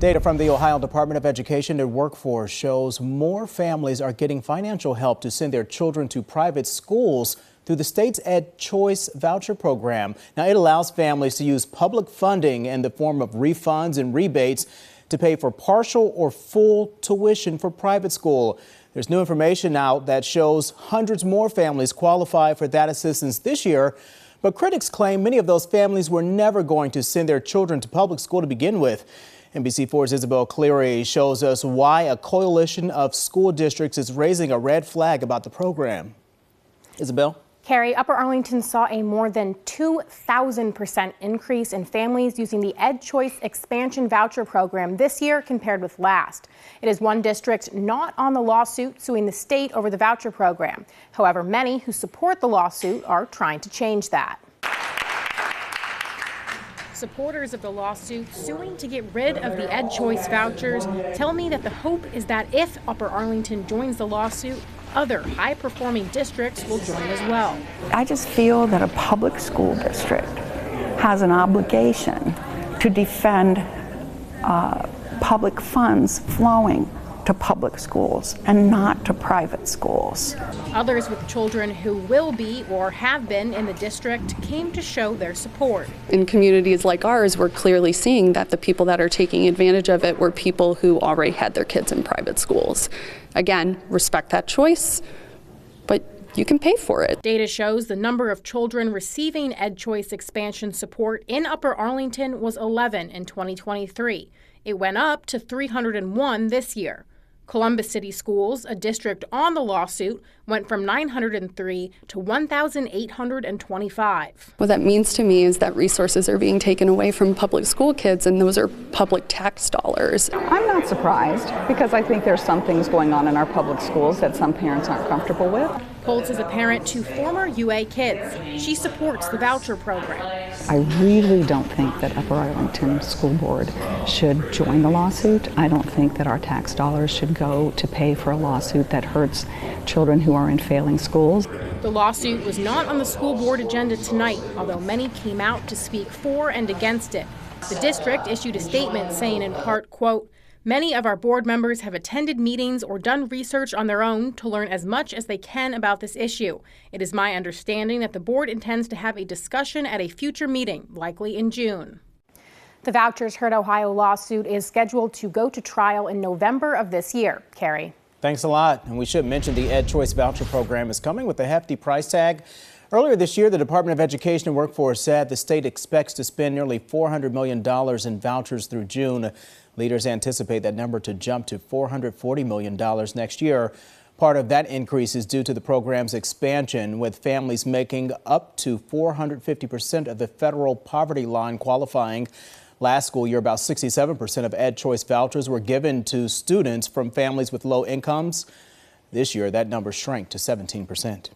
Data from the Ohio Department of Education and Workforce shows more families are getting financial help to send their children to private schools through the state's Ed Choice voucher program. Now, it allows families to use public funding in the form of refunds and rebates to pay for partial or full tuition for private school. There's new information out that shows hundreds more families qualify for that assistance this year. But critics claim many of those families were never going to send their children to public school to begin with. NBC4's Isabel Cleary shows us why a coalition of school districts is raising a red flag about the program. Isabel? Carrie, Upper Arlington saw a more than 2,000% increase in families using the Ed Choice expansion voucher program this year compared with last. It is one district not on the lawsuit suing the state over the voucher program. However, many who support the lawsuit are trying to change that. Supporters of the lawsuit suing to get rid of the Ed Choice vouchers tell me that the hope is that if Upper Arlington joins the lawsuit, other high-performing districts will join as well. I just feel that a public school district has an obligation to defend public funds flowing to public schools and not to private schools. Others with children who will be or have been in the district came to show their support. In communities like ours, we're clearly seeing that the people that are taking advantage of it were people who already had their kids in private schools. Again, respect that choice, but you can pay for it. Data shows the number of children receiving Ed Choice expansion support in Upper Arlington was 11 in 2023. It went up to 301 this year. Columbus City Schools, a district on the lawsuit, went from 903 to 1,825. What that means to me is that resources are being taken away from public school kids, and those are public tax dollars. I'm not surprised because I think there's some things going on in our public schools that some parents aren't comfortable with. Holtz is a parent to former UA kids. She supports the voucher program. I really don't think that Upper Arlington School Board should join the lawsuit. I don't think that our tax dollars should go to pay for a lawsuit that hurts children who are in failing schools. The lawsuit was not on the school board agenda tonight, although many came out to speak for and against it. The district issued a statement saying in part, quote, "Many of our board members have attended meetings or done research on their own to learn as much as they can about this issue. It is my understanding that the board intends to have a discussion at a future meeting, likely in June." The Vouchers Hurt Ohio lawsuit is scheduled to go to trial in November of this year. Carrie. Thanks a lot. And we should mention the Ed Choice voucher program is coming with a hefty price tag. Earlier this year, the Department of Education and Workforce said the state expects to spend nearly $400 million in vouchers through June. Leaders anticipate that number to jump to $440 million next year. Part of that increase is due to the program's expansion, with families making up to 450% of the federal poverty line qualifying. Last school year, about 67% of Ed Choice vouchers were given to students from families with low incomes. This year, that number shrank to 17%.